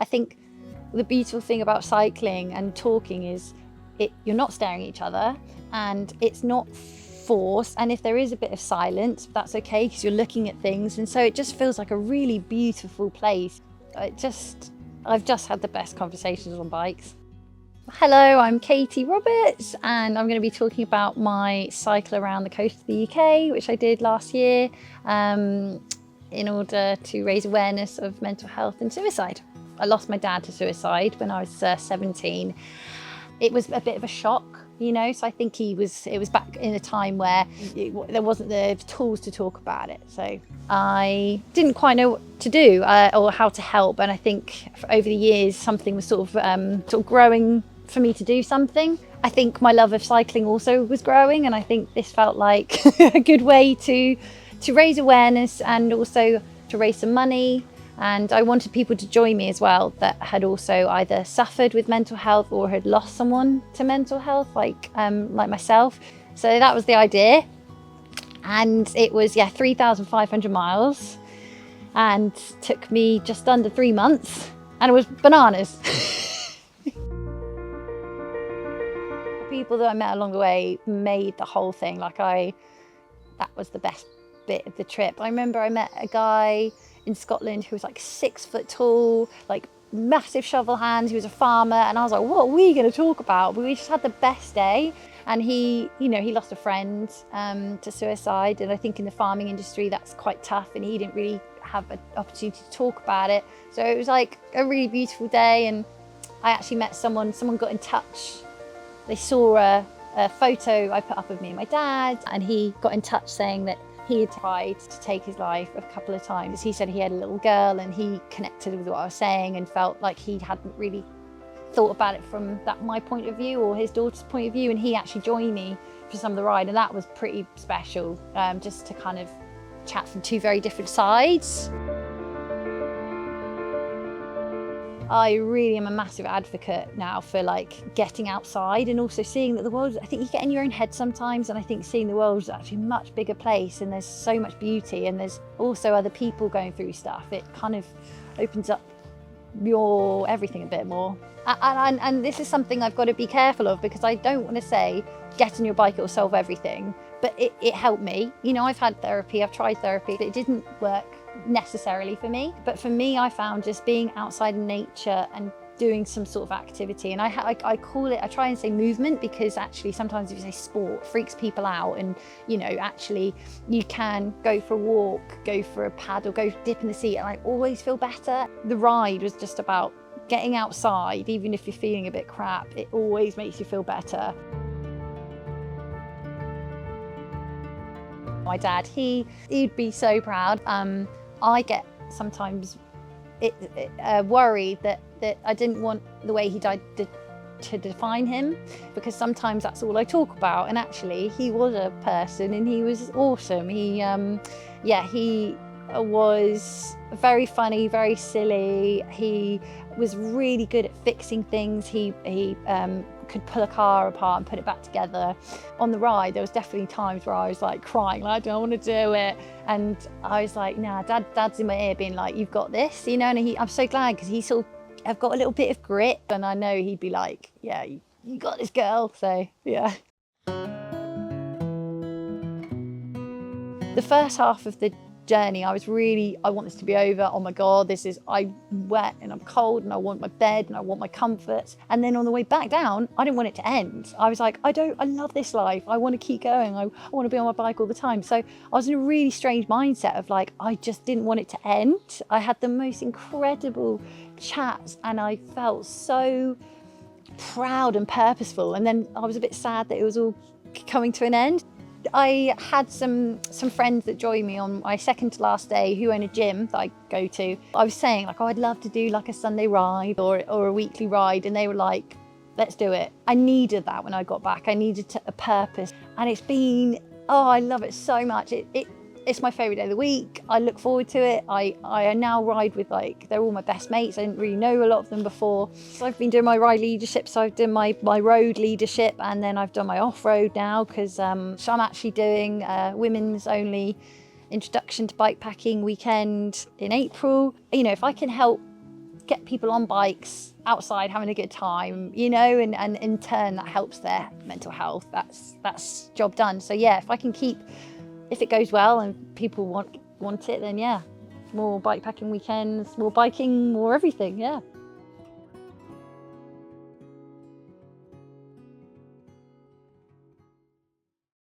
I think the beautiful thing about cycling and talking is you're not staring at each other, and it's not forced, and if there is a bit of silence, that's okay because you're looking at things, and so it just feels like a really beautiful place. I've just had the best conversations on bikes. Hello, I'm Katy Roberts, and I'm going to be talking about my cycle around the coast of the UK, which I did last year in order to raise awareness of mental health and suicide. I lost my dad to suicide when I was 17. It was a bit of a shock, so I think it was back in a time where there wasn't the tools to talk about it. So I didn't quite know what to do or how to help. And I think over the years, something was sort of growing for me to do something. I think my love of cycling also was growing, and I think this felt like a good way to raise awareness and also to raise some money. And I wanted people to join me as well that had also either suffered with mental health or had lost someone to mental health, like myself. So that was the idea. And it was 3,500 miles, and took me just under 3 months, and it was bananas. People that I met along the way made the whole thing. That was the best bit of the trip. I remember I met a guy in Scotland who was like 6 foot tall, like massive shovel hands. He was a farmer, and I was like, what are we going to talk about? But we just had the best day. And he lost a friend to suicide, and I think in the farming industry that's quite tough, and he didn't really have an opportunity to talk about it. So it was like a really beautiful day, and I actually met someone got in touch. They saw a photo I put up of me and my dad, and he got in touch saying that he had tried to take his life a couple of times. He said he had a little girl, and he connected with what I was saying and felt like he hadn't really thought about it from my point of view or his daughter's point of view, and he actually joined me for some of the ride, and that was pretty special, just to kind of chat from two very different sides. I really am a massive advocate now for getting outside and also seeing that the world, I think you get in your own head sometimes, and I think seeing the world is actually a much bigger place, and there's so much beauty, and there's also other people going through stuff. It kind of opens up your everything a bit more. And this is something I've got to be careful of, because I don't want to say get on your bike, it will solve everything, but it helped me. I've had therapy, I've tried therapy, but it didn't work necessarily for me. But for me, I found just being outside in nature and doing some sort of activity, and I call it, I try and say movement, because actually sometimes if you say sport, freaks people out, and actually you can go for a walk, go for a paddle, go dip in the sea, and I always feel better. The ride was just about getting outside. Even if you're feeling a bit crap, it always makes you feel better. My dad, he'd be so proud. I get sometimes worried that I didn't want the way he died to define him, because sometimes that's all I talk about, and actually he was a person and he was awesome. He was very funny, very silly. He was really good at fixing things. He could pull a car apart and put it back together. On the ride, there was definitely times where I was crying, I don't want to do it, and I was like, nah, dad's in my ear being like, you've got this, and I'm so glad, because I've got a little bit of grit, and I know he'd be like, yeah, you got this, girl. So yeah. The first half of the journey, I want this to be over. Oh my God, I'm wet and I'm cold, and I want my bed and I want my comforts. And then on the way back down, I didn't want it to end. I was like, I love this life. I want to keep going. I want to be on my bike all the time. So I was in a really strange mindset of I just didn't want it to end. I had the most incredible chats, and I felt so proud and purposeful. And then I was a bit sad that it was all coming to an end. I had some friends that joined me on my second to last day who own a gym that I go to. I was saying I'd love to do a Sunday ride or a weekly ride, and they were like, let's do it. I needed that when I got back. I needed a purpose, and it's been, I love it so much. It's my favourite day of the week. I look forward to it. I now ride with they're all my best mates. I didn't really know a lot of them before. So I've been doing my ride leadership. So I've done my road leadership, and then I've done my off-road now, because so I'm actually doing a women's only introduction to bikepacking weekend in April. If I can help get people on bikes outside having a good time, you know, and in turn that helps their mental health. That's job done. So yeah, if it goes well and people want it, then yeah, more bikepacking weekends, more biking, more everything. Yeah.